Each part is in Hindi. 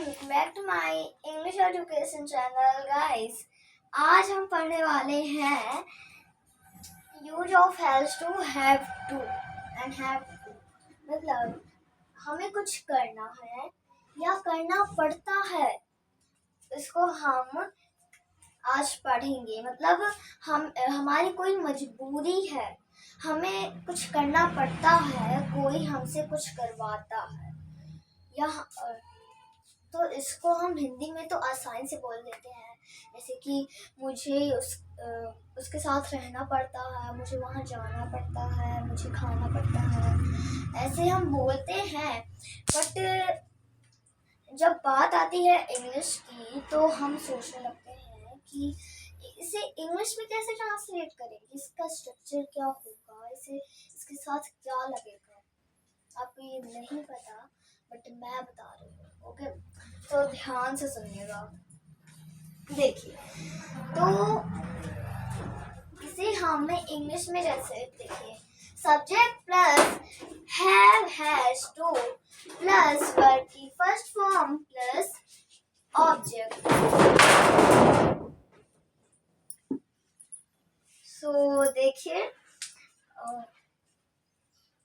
Welcome back to my English education channel guys. आज हम पढ़ने वाले हैं use of has to, have to and have to. मतलब हमें कुछ करना है या करना पड़ता है, इसको हम आज पढ़ेंगे। मतलब हमारी कोई मजबूरी है, हमें कुछ करना पड़ता है, कोई हमसे कुछ करवाता है या तो इसको हम हिंदी में तो आसानी से बोल देते हैं, जैसे कि मुझे उसके साथ रहना पड़ता है, मुझे वहाँ जाना पड़ता है, मुझे खाना पड़ता है, ऐसे हम बोलते हैं। बट जब बात आती है इंग्लिश की तो हम सोचने लगते हैं कि इसे इंग्लिश में कैसे ट्रांसलेट करेंगे, इसका स्ट्रक्चर क्या होगा, इसके साथ क्या लगेगा। आपको ये नहीं पता बट मैं बता रही हूँ, ओके? तो ध्यान से सुनिएगा। देखिए, तो इसे हमें इंग्लिश में जैसे देखिए, subject plus have has to plus verb की फर्स्ट फॉर्म प्लस ऑब्जेक्ट। सो देखिए,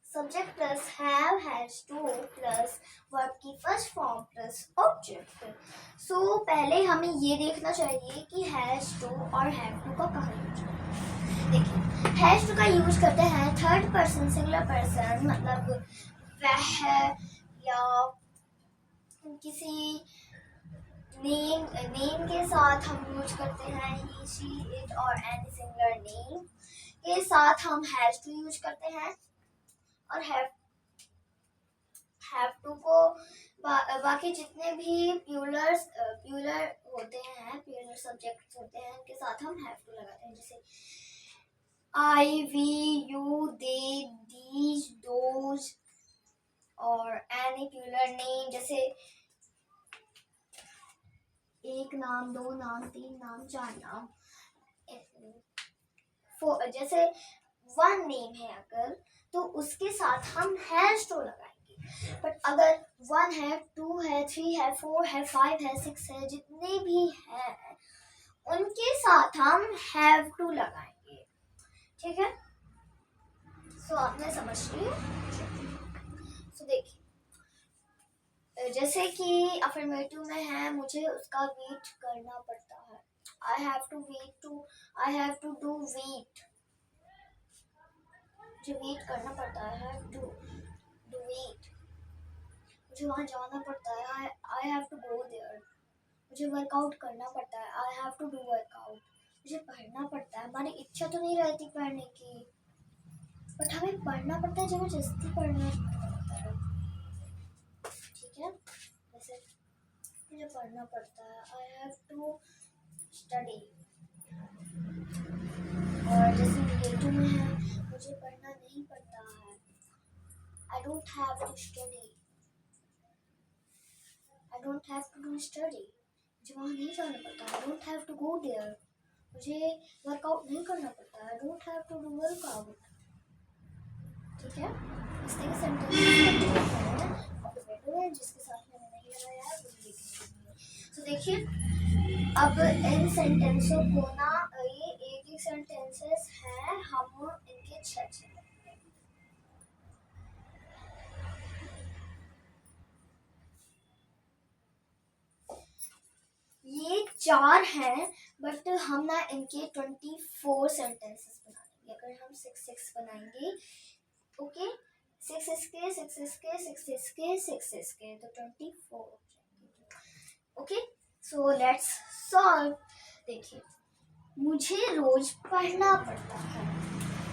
subject plus have has to plus verb की फर्स्ट फॉर्म प्लस ऑब्जेक्ट। सो पहले हमें ये देखना चाहिए कि हैज टू और हैव टू का कहाँ यूज करते हैं। देखिए, हैज टू का यूज करते हैं थर्ड पर्सन सिंगुलर पर्सन, मतलब वह या किसी नेम के साथ हम यूज करते हैं, ही शी इट और एनी सिंगुलर नेम के साथ हम हैज टू यूज करते हैं। और हैव टू को बाकी जितने भी प्लूरल होते हैं, प्लूरल सब्जेक्ट्स होते हैं, उनके साथ हम हैव टू लगाते हैं, जैसे I, we, you, they, these, those और एनी प्लूरल नेम, जैसे एक नाम, दो नाम, तीन नाम, चार नाम। जैसे वन नेम है अगर, तो उसके साथ हम हैज टू लगाएंगे। बट अगर वन है, टू है, थ्री है, फोर है, फाइव है, सिक्स है, जितने भी हैं उनके साथ हम हैव टू लगाएंगे। ठीक है? सो आपने समझ लिया। सो देखिए, जैसे कि अफर्मेटिव में है, मुझे उसका वेट करना पड़ता है। I have to do wait, मुझे वेट करना पड़ता है, टू डू वेट। मुझे वहाँ जाना पड़ता है, I have to go there. मुझे वर्कआउट करना पड़ता है, I have to do workout. मुझे पढ़ना पड़ता है, हमारी इच्छा तो नहीं रहती पढ़ने की, बट हमें पढ़ना पड़ता है, जबरदस्ती पढ़ना पड़ता है। ठीक है? जैसे मुझे पढ़ना पड़ता है, आई हैव टू स्टडी। और जैसे नेगेटिव में है, मुझे पढ़ना नहीं पड़ता है, I don't have to study. I don't have to do study, मुझे वहाँ नहीं जाना पड़ता। I don't have to go there, मुझे वर्कआउट नहीं करना पड़ता। I don't have to do workout। ठीक है? इस तरह के सेंटेंस है जिसके साथ मैंने नहीं लगाया है वो लिखेंगे। तो देखिए, अब इन सेंटेंसों को ना, ये एक एक सेंटेंसेस हैं, हम इनके छह ये चार हैं, बट हम ना इनके 24 सेंटेंसेस बनाएंगे। अगर हम 6 बनाएंगे, ओके, 6 इसके, 6 इसके, 6 इसके, 6 इसके, तो 24 हो जाएंगे। Okay, so let's solve. देखिए, मुझे रोज पढ़ना पड़ता है,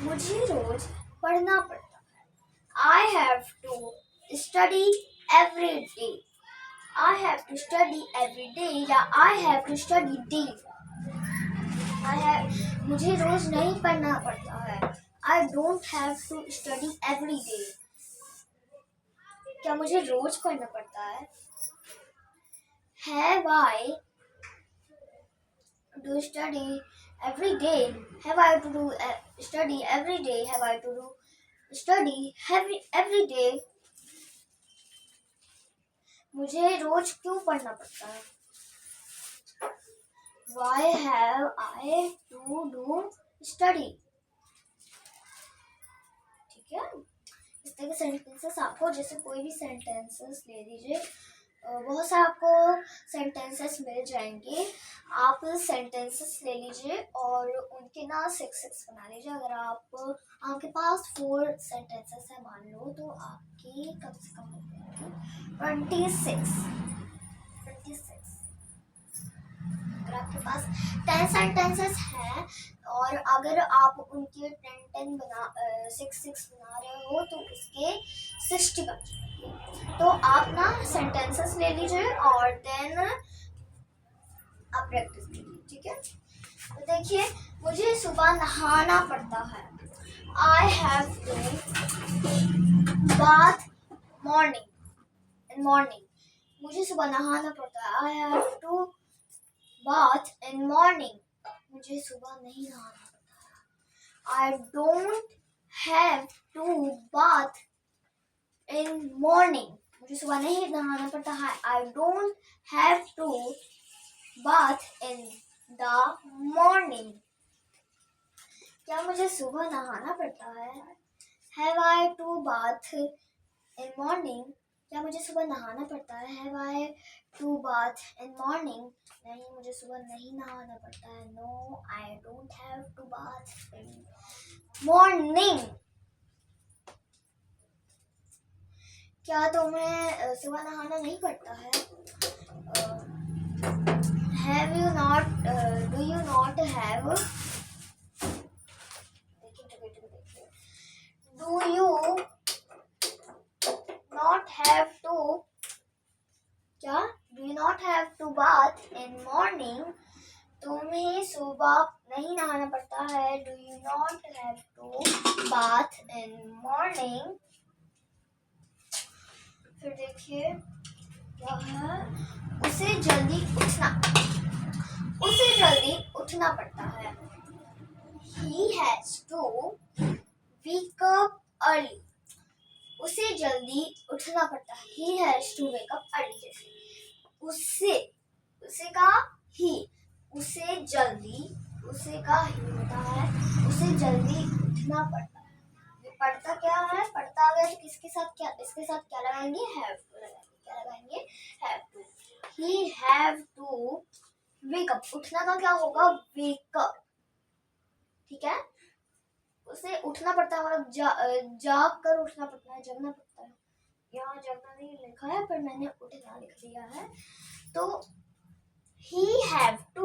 मुझे रोज पढ़ना पड़ता है। I have to study every day, I have to study every day या I have to study daily। मुझे रोज नहीं पढ़ना पड़ता है, I don't have to study every day। क्या मुझे रोज पढ़ना पड़ता है? Have I to study every day? Have I to do study every day? Have I to do study every day? मुझे रोज क्यों पढ़ना पड़ता है? Why have I to do study? ठीक है, इस तरह के सेंटेंसेस आपको, जैसे कोई भी सेंटेंसेस ले लीजिए, बहुत सारे आपको सेंटेंसेस मिल जाएंगे। आप सेंटेंसेस ले लीजिए और उनके ना 6 बना लीजिए। अगर आपके पास 4 सेंटेंसेस है मान लो, तो आपकी कम से कम 26। अगर आपके पास 10 सेंटेंसेस हैं और अगर आप उनके 10 बना 6 बना रहे हो, तो उसके 60 बन जाएंगे। तो आप ना सेंटेंसेस ले लीजिए और देन आप प्रैक्टिस कीजिए, ठीक है। तो देखिए, मुझे सुबह नहाना पड़ता है। I have to bath morning. मुझे सुबह नहाना पड़ता है। I have to bath in morning. मुझे सुबह नहीं नहाना पड़ता है। I don't have to bath in morning. मुझे सुबह नहीं नहाना पड़ता है। I don't have to bath in the morning. क्या मुझे सुबह नहाना पड़ता है? Have I to bath in morning. क्या मुझे सुबह नहाना पड़ता है? Have I to bath in morning. नहीं, मुझे सुबह नहीं नहाना पड़ता है। No, I don't have to bath in morning. क्या तुम्हें सुबह नहाना नहीं पड़ता है? Have you not do you not have, do you not have to, क्या do you not have to bath in morning? तुम्हें सुबह नहीं नहाना पड़ता है। Do you not have to bath in morning. फिर देखिए क्या है, उसे जल्दी उठना पड़ता है। He has to wake up early. उसे जल्दी उठना पड़ता है। He has to wake up early। जैसे उसे का ही, उसे का ही होता है। उसे जल्दी उठना पड़ता है। पढ़ता क्या है? पढ़ता अगर इसके साथ क्या लगाएंगे? हैव टू लगाएंगे। क्या लगाएंगे? Have to. He have to wake up. उठना का क्या होगा? वेक अप, ठीक है। उसे उठना पड़ता है, मतलब जाग कर उठना पड़ता है, जगना पड़ता है। यहाँ जगना नहीं लिखा है, पर मैंने उठना लिख दिया है। तो he have to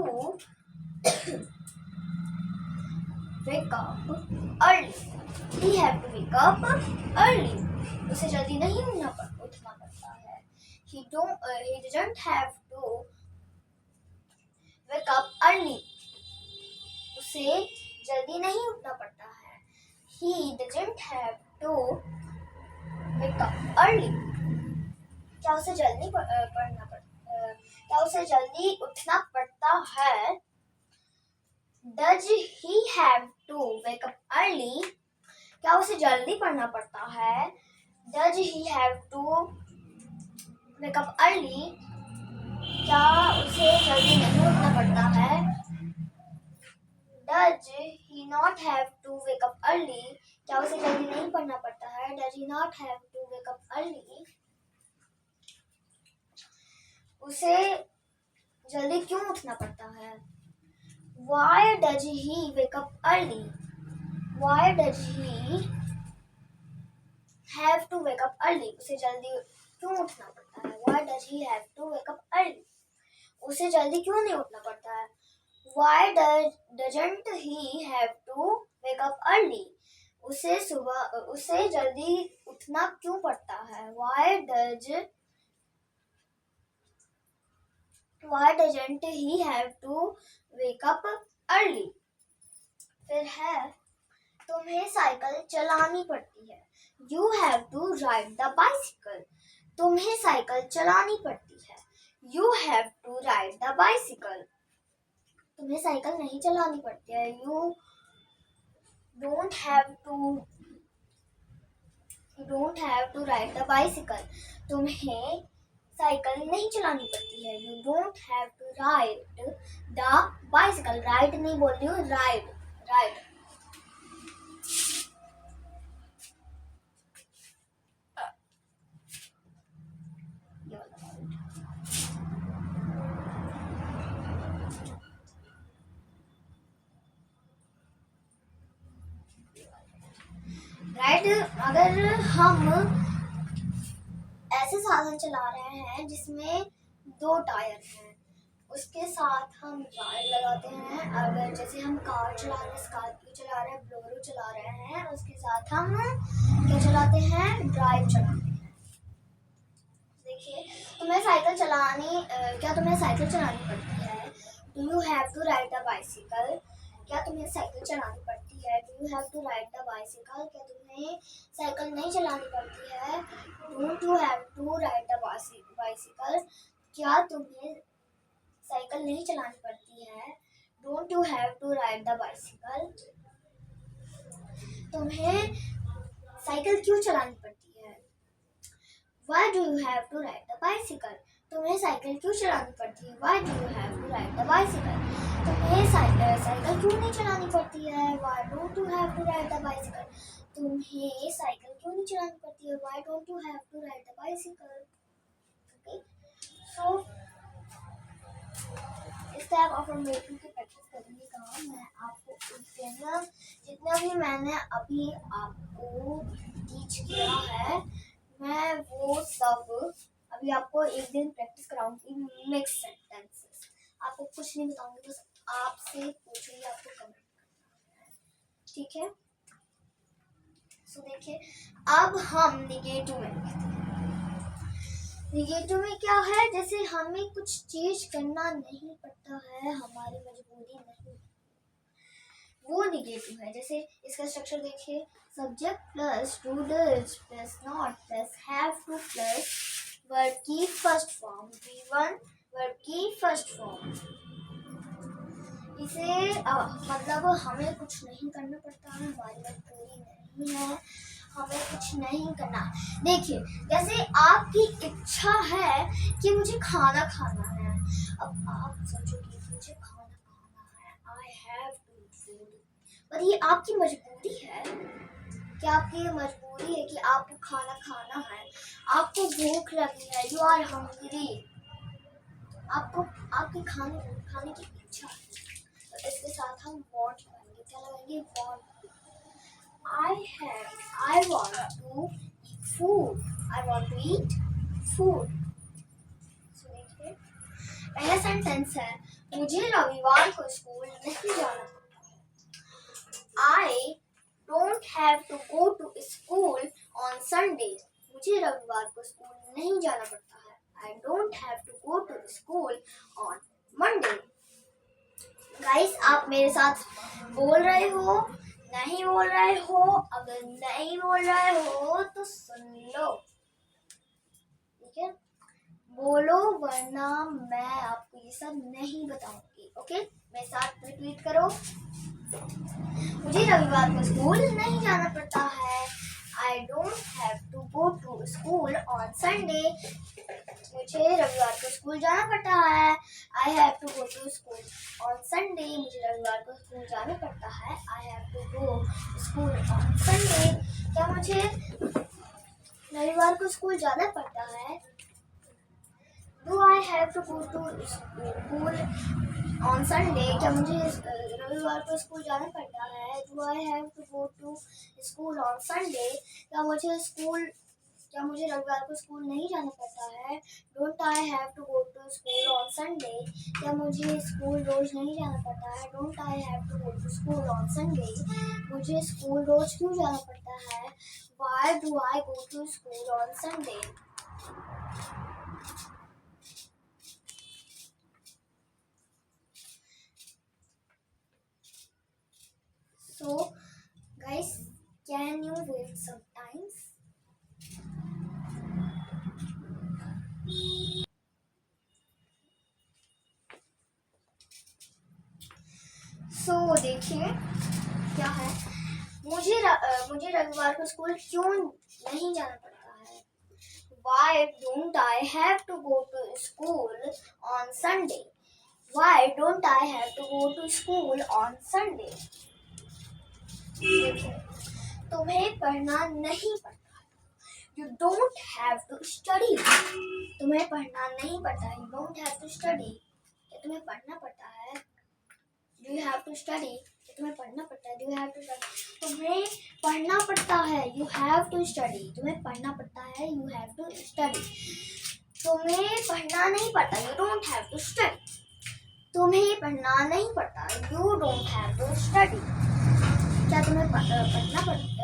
wake up early. He have to wake up early. उसे जल्दी नहीं उठना पड़ता है। He doesn't have to wake up early. उसे जल्दी नहीं उठना पड़ता है। He doesn't have to wake up early. क्या उसे जल्दी उठना पड़ता है? Does he have to wake up early? क्या उसे जल्दी पढ़ना पड़ता है? Does he have to wake up early? क्या उसे जल्दी नहीं उठना पड़ता है? Does he not have to wake up early? क्या उसे जल्दी नहीं पढ़ना पड़ता है? Does he not have to wake up early? उसे जल्दी क्यों उठना पड़ता है? Why does he wake up early? Why does he have to wake up early? उसे जल्दी क्यों उठना पड़ता है? Why does he have to wake up early? उसे जल्दी क्यों नहीं उठना पड़ता है? Why doesn't he have to wake up early? उसे जल्दी उठना क्यों पड़ता है? Why doesn't he have to wake up early? फिर है, तुम्हें साइकिल चलानी पड़ती है। You have to ride the bicycle. तुम्हें साइकिल चलानी पड़ती है। You have to ride the bicycle. तुम्हें साइकिल नहीं चलानी पड़ती है। You don't have to ride the bicycle. तुम्हें साइकिल नहीं चलानी पड़ती है। You don't have to ride the bicycle. Ride नहीं बोल रही हूँ, राइड राइड। राइट, अगर हम ऐसे साधन चला रहे हैं जिसमें 2 टायर हैं, उसके साथ हम राइड लगाते हैं। अगर जैसे हम कार चला रहे हैं, स्कॉर्पियो चला रहे हैं, बोलेरो चला रहे हैं, उसके साथ हम क्या चलाते हैं, ड्राइव चलाते हैं। देखिए, तुम्हें साइकिल चलानी क्या तुम्हें साइकिल चलानी पड़ती है? Do you have to ride the bicycle? क्या तुम्हें साइकिल चलानी पड़ती है? Do you have to ride the bicycle? क्या तुम्हें साइकिल नहीं चलानी पड़ती है? Don't you have to ride the bicycle? क्या तुम्हें साइकिल नहीं चलानी पड़ती है? Don't you have to ride the bicycle? तुम्हें साइकिल क्यों चलानी पड़ती है? Why do you have to ride the bicycle? तुम्हें साइकिल क्यों चलानी पड़ती है? Why do you have to ride the bicycle? तुम्हें साइकिल क्यों नहीं चलानी पड़ती है? Why don't you have to ride the bicycle? तुम्हें साइकिल क्यों नहीं चलानी पड़ती है? Why don't you have to ride the bicycle? Okay, so इस टाइप ऑफ अफर्मेटिव की प्रैक्टिस करने का मैं आपको उस दिन जितना भी मैंने अभी आपको टीच किया है, मैं वो सब अभी आपको एक दिन प्रैक्टिस कराऊंगी। मिक्स सेंटेंसेस आपको कुछ नहीं बताऊंगी, बस आपसे पूछूंगी, आपको कमेंट करना है, ठीक है? सो देखिए, अब हम निगेटिव में देखते हैं। निगेटिव में क्या है? जैसे हमें कुछ चीज करना नहीं पड़ता है, हमारी मजबूरी नहीं, वो निगेटिव है। जैसे इसका स्ट्रक्चर देखिए, subject plus two does plus not plus have to plus verb की फर्स्ट फॉर्म V1 वर्ब की फर्स्ट फॉर्म। इसे मतलब हमें कुछ नहीं करना पड़ता है, हमारी मजबूरी नहीं है, हमें कुछ नहीं करना। देखिए, जैसे आपकी इच्छा है कि मुझे खाना खाना है, अब आप सोचोगे मुझे खाना खाना है, आई हैव टू फूड, पर ये आपकी मजबूरी है। क्या आपकी मजबूरी है कि आपको खाना खाना है, आपको भूख लगी है, यू आर हंग्री, आपको आपके खाने की इच्छा है, तो इसके साथ हम वांट लगाएंगे। क्या लगाएंगे? Want. I want to eat food. I want to eat food. So देखिए, पहला सेंटेंस है, मुझे रविवार को स्कूल नहीं जाना पड़ता है। I don't have to go to school on Sunday. मुझे रविवार को स्कूल नहीं जाना पड़ता है। I don't have to go to school on Monday. Guys, आप मेरे साथ बोल रहे हो, नहीं बोल रहे हो? अगर नहीं बोल रहे हो तो सुन लो, ठीक है? बोलो, वरना मैं आपको ये सब नहीं बताऊंगी। ओके, मेरे साथ रिपीट करो, मुझे रविवार को स्कूल नहीं जाना पड़ता है। I don't have to go to school on Sunday. मुझे रविवार को स्कूल जाना पड़ता है। I have to go to school on Sunday. मुझे रविवार को स्कूल जाना पड़ता है। I have to go to school on Sunday. क्या मुझे रविवार को स्कूल जाना पड़ता है? Do I have to go to school on Sunday? क्या मुझे रविवार को स्कूल जाना पड़ता है? Do I have to go to school on Sunday? क्या मुझे रविवार को स्कूल नहीं जाना पड़ता है? Don't I have to go to school on Sunday? क्या मुझे स्कूल रोज नहीं जाना पड़ता है? Don't I have to go to school on Sunday? मुझे स्कूल रोज क्यों जाना पड़ता है? Why do I go to school on Sunday? So, guys, can you wait sometimes? So, देखिए क्या है, मुझे रविवार को स्कूल क्यों नहीं जाना पड़ता है? Why don't I have to go to school on Sunday? Why don't I have to go to school on Sunday? देखो, तुम्हें पढ़ना नहीं पड़ता। You don't have to study. तुम्हें पढ़ना नहीं पड़ता। You don't have to study. क्या तुम्हें पढ़ना पड़ता है? Do you have to study? क्या तुम्हें पढ़ना पड़ता है? Do you have to study? तुम्हें पढ़ना पड़ता है। You have to study. तुम्हें पढ़ना पड़ता है। You have to study. तुम्हें पढ़ना नहीं पड़ता। You don't have to study. तुम्हें पढ़ना नहीं पड़ता। You don't have to study. क्या तुम्हें पढ़ना पड़ता है?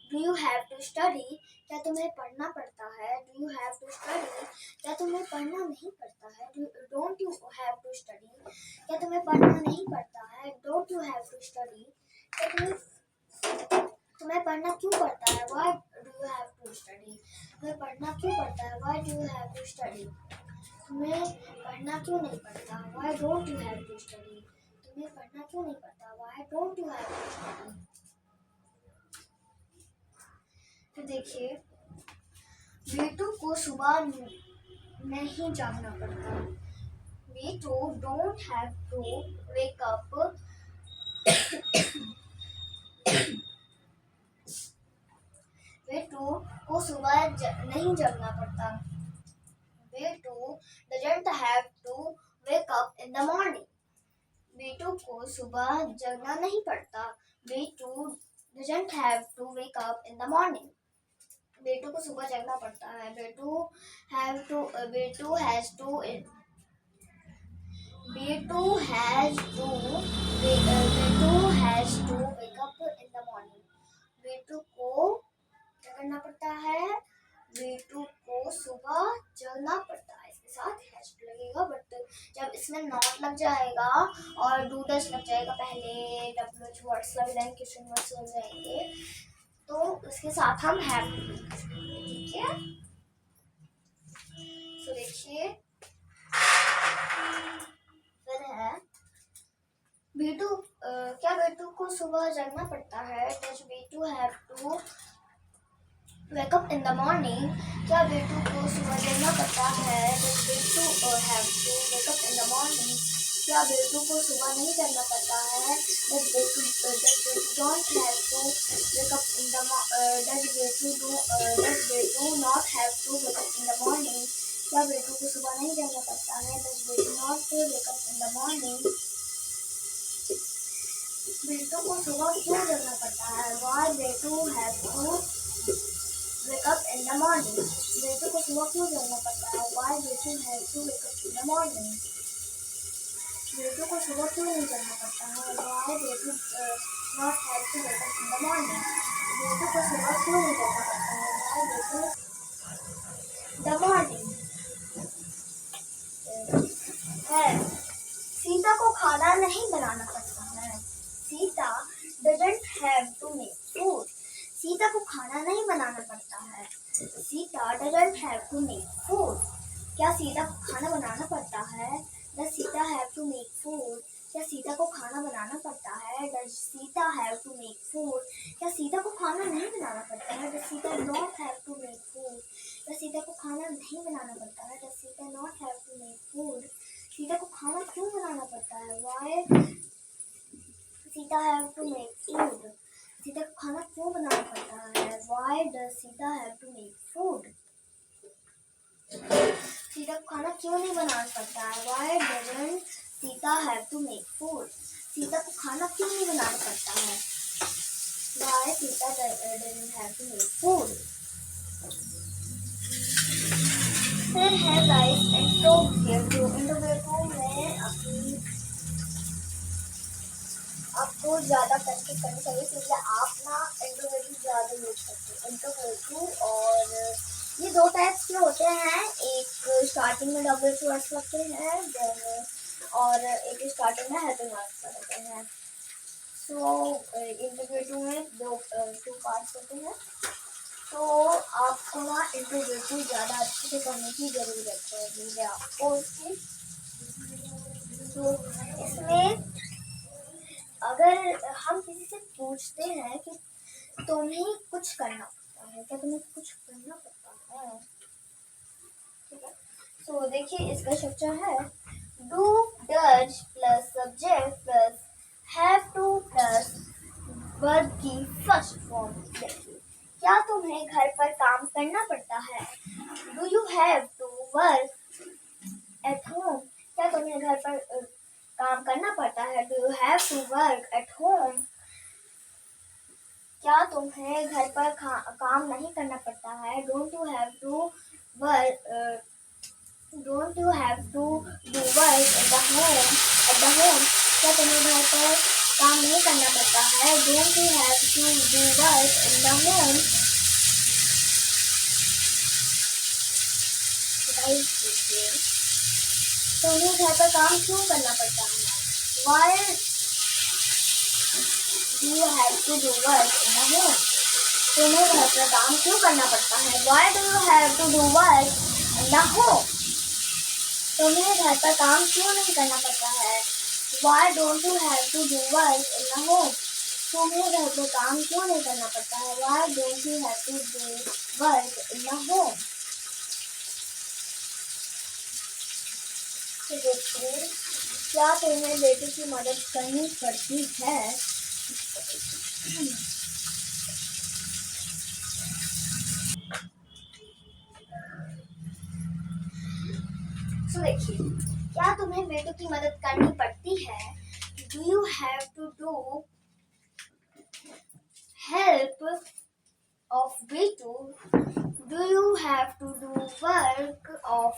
Do you have to study? क्या तुम्हें पढ़ना पड़ता है? Do you have to study? क्या तुम्हें पढ़ना नहीं पड़ता है? Don't you have to study? क्या तुम्हें पढ़ना नहीं पड़ता है? Don't you have to study? क्या तुम्हें पढ़ना क्यों पड़ता है? Why do you have to study? तुम्हें पढ़ना क्यों पड़ता है? Why do you have to study? तुम्हें पढ़ना क्यों नहीं पड़ता? Why don't you have to study? तुम्हें पढ़ना क्यों नहीं पड़ता? Why don't you have to study? तो देखिए, बेटू को सुबह नहीं जागना पड़ता। बेटू don't have to wake up बेटू को सुबह नहीं जगना पड़ता। बेटू doesn't have to wake up in the morning. बेटू को सुबह जगना नहीं पड़ता। बेटू doesn't have to wake up in the morning. बेटू को सुबह जगना पड़ता है। बेटू has to wake up in the morning. बेटू को क्या करना पड़ता है? बेटू को सुबह जगना पड़ता है। इसके साथ हैश लगेगा, बट जब इसमें नॉट लग जाएगा और डूडस लग जाएगा, पहले WH वर्ड्स लग जाएंगे, क्वेश्चन वर्ड्स लग जाएंगे, तो इसके साथ हम हैव टू लिख सकते हैं। ठीक है, तो देखिए फिर है बेटू क्या बेटू को सुबह जगना पड़ता है? Does बेटू have to wake up in the morning? क्या बेटू को सुबह जगना पड़ता है? Does बेटू have to wake up in the morning? क्या बेटू को सुबह नहीं जगना पड़ता है? Does बेटू don't have to wake up in the does बेटू not have to wake up in the morning? क्या बेटू को सुबह नहीं जगना पड़ता है? Does बेटू not wake up in the morning? बेटू को सुबह क्यों जगना पड़ता है? Why बेटू have to wake up in the morning? बेटू को सुबह क्यों जगना पड़ता है? Why बेटू have to wake up in the morning? बेटू को सुबह क्यों नहीं जगना पड़ता है? Why बेटू not have to wake up in the morning? बेटू को सुबह क्यों नहीं जगना पड़ता है? Why बेटू the morning? सीता को खाना नहीं बनाना पड़ता है। Sita doesn't have to make food. Sita को खाना नहीं बनाना पड़ता है। Sita doesn't have to make food. क्या सीता को खाना बनाना पड़ता है? Does Sita have to make food? क्या सीता को खाना बनाना पड़ता है? Does Sita have to make food? क्या सीता को खाना नहीं बनाना पड़ता है? Does Sita not have to make food? क्या सीता को खाना नहीं बनाना पड़ता है? Does Sita not have to make food? Sita को खाना क्यों बनाना पड़ता है? Why Sita have to make food? Sita को खाना क्यों बनाना पड़ता है? Why does Sita have to make food? Sita को खाना क्यों नहीं बनाना पड़ता है? Why doesn't Sita have to make food? Sita को खाना क्यों नहीं बनाना पड़ता है? Why Sita doesn't have to make food? फिर है गाइस इंट्रोगेटिव में आपको ज़्यादा प्रैक्टिस करनी चाहिए, क्योंकि आप ना इंट्रोगेटिव ज़्यादा यूज करते हैं। इंट्रोगेटिव और ये दो टाइप्स के होते हैं, एक स्टार्टिंग में WH वर्ड्स लगते हैं और एक स्टार्टिंग में हेल्पिंग वर्ड्स लगते हैं। सो इंट्रोगेटिव में टू पार्ट्स होते हैं, तो आपको ना इंट्रोगेटिव ज़्यादा अच्छे से करने की ज़रूरत है आपको इसकी। तो इसमें अगर हम किसी से पूछते हैं कि तुम्हें कुछ करना पड़ता है? क्या तुम्हें कुछ करना पड़ता है? ठीक है, सो देखिए इसका स्ट्रक्चर है do does plus subject plus have to plus verb की फर्स्ट फॉर्म। देखिए, क्या तुम्हें घर पर काम करना पड़ता है? Do you have to work at home? क्या तुम्हें घर पर काम करना पड़ता है? Do you have to work at home? क्या तुम्हें घर पर काम नहीं करना पड़ता है? Don't you have to work don't you have to do work at the home? क्या तुम्हें घर पर काम नहीं करना पड़ता है? Don't you have to do work in the home? तुम्हें घर पर काम क्यों करना पड़ता है? Why do you have to do work in the home? तुम्हें घर पर काम क्यों करना पड़ता है? Why do you have to do work in the home? तुम्हें घर पर काम क्यों नहीं करना पड़ता है? Why don't you have to do work in the home? तुम्हें घर पर काम क्यों नहीं करना पड़ता है? Why don't you have to do work in the home? देखिए, क्या तुम्हें बेटे की मदद करनी पड़ती है? तो देखिए, क्या तुम्हें बेटों की मदद करनी पड़ती है? Do you have to do help of बेटू? Do you have to do work of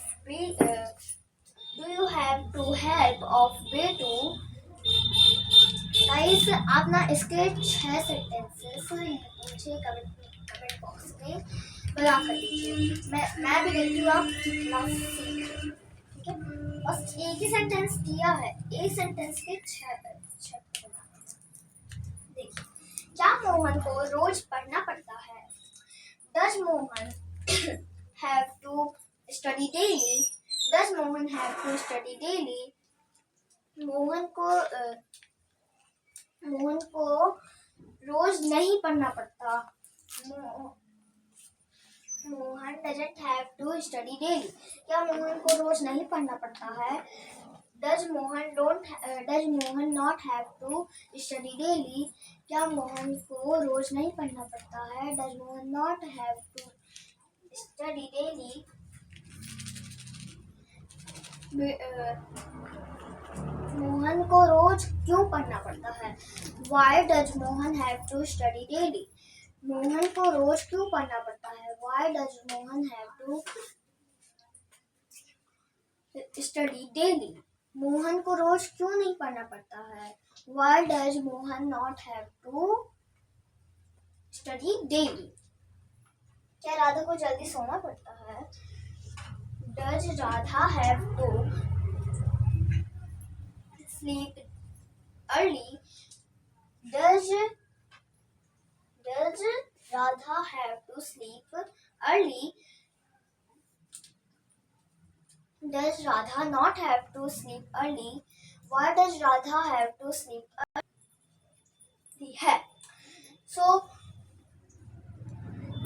do you have to help of बेटू? गाइस, आप ना इसके 6 सेंटेंसेस मुझे कमेंट बॉक्स में बता कर दीजिए। मैं भी देखती हूँ आप कितना सीख रहे हैं। ठीक है, बस एक ही सेंटेंस दिया है, एक सेंटेंस के 6 देखिए, क्या मोहन को रोज पढ़ना पड़ता है? Does Mohan have to study daily? Does Mohan have to study daily? Mohan को रोज नहीं पढ़ना पड़ता। Mohan doesn't have to study daily. क्या मोहन को रोज नहीं पढ़ना पड़ता है? Does Mohan not have to study daily? क्या मोहन को रोज नहीं पढ़ना पड़ता है? Does Mohan not have to study daily? Mohan को रोज क्यों पढ़ना पड़ता है? Why does Mohan have to study daily? Mohan को रोज क्यों पढ़ना पड़ता है? Why does Mohan have to study daily? Mohan को रोज क्यों नहीं पढ़ना पड़ता है? Why does Mohan not have to study daily? क्या राधा को जल्दी सोना पड़ता है? Does Radha have to sleep early? Does Radha have to sleep early? Does Radha not have to sleep early? Why does Radha have to sleep early? है so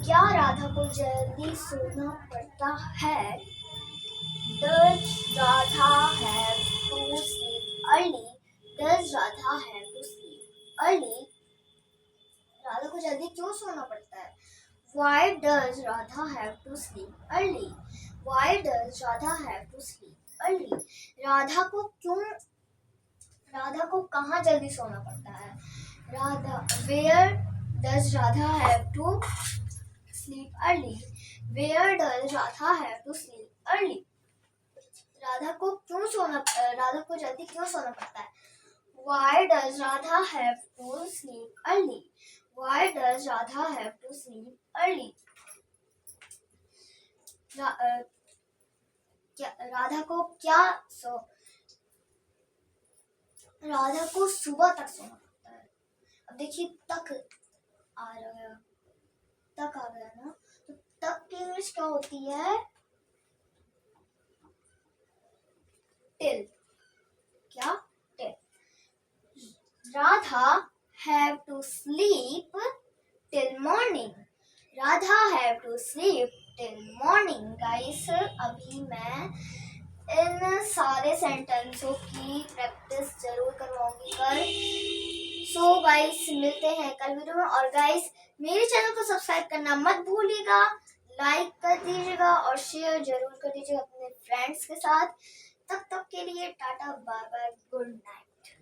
क्या राधा को जल्दी सोना पड़ता है? Does Radha have to sleep early? Does Radha have to sleep early? Radha को जल्दी क्यों सोना पड़ता है? Why does Radha have to sleep early? Why does Radha have to sleep early? Radha को कहाँ जल्दी सोना पड़ता है? Where does Radha have to sleep early? Where does Radha have to sleep early? Radha को जल्दी क्यों सोना पड़ता है? Why does Radha have to sleep early? Why does Radha have to sleep early? Radha को सुबह तक सोना पड़ता है। अब देखिए तक आ गया ना, तो तक की इंग्लिश क्या होती है? टिल। क्या? Till. Radha have to sleep till morning. Radha have to sleep till morning. Guys अभी मैं इन सारे सेंटेंसों की प्रैक्टिस जरूर करवाऊंगी कल। सो गाइस मिलते हैं कल वीडियो में। और गाइस मेरे चैनल को सब्सक्राइब करना मत भूलिएगा, लाइक कर दीजिएगा और शेयर जरूर कर दीजिएगा अपने फ्रेंड्स के साथ। तब तक के लिए tata bye bye, good night.